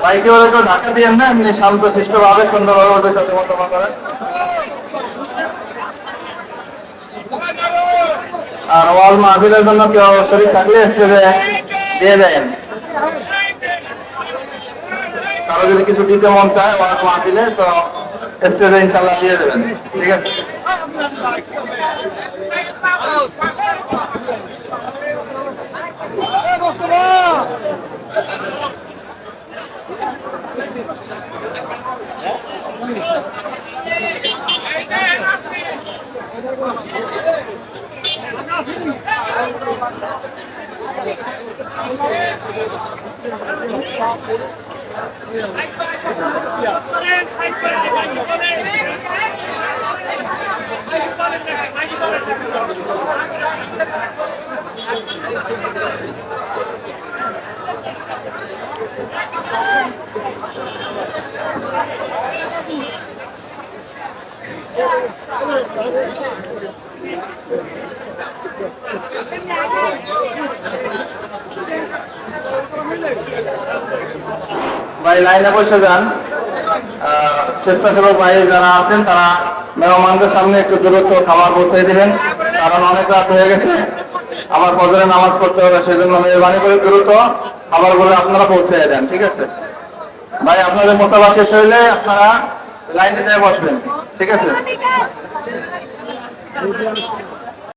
বাইকে ওরা কেউ ধাক্কা দিয়েন না, এমনি শান্ত শিষ্ট ভাবে সুন্দরভাবে ওদের সাথে মতামত করেন। আর ওয়াল মাহফিলের জন্য কেউ শরীর থাকলে স্টেজে দিয়ে দেন। কারো যদি কিছু দিতে মন চায় ওয়াল মাহফিলে, তো স্টেজে ইনশাল্লাহ দিয়ে দেবেন। ঠিক আছে? ভাই লাইনে বসে যান। স্বেচ্ছাসেবক ভাই যারা আছেন তারা মেহমানদের সামনে একটু দূরত্ব খাবার পৌঁছে দিবেন, কারণ অনেক রাত হয়ে গেছে, আমার ফজরে নামাজ পড়তে হবে, সেজন্য মেহরবানি করে দ্রুত খাবারগুলো আপনারা পৌঁছে দেন। ঠিক আছে ভাই? আপনাদের মোসাফা শেষ হইলে আপনারা লাইনে যেয়ে বসবেন। ঠিক আছে?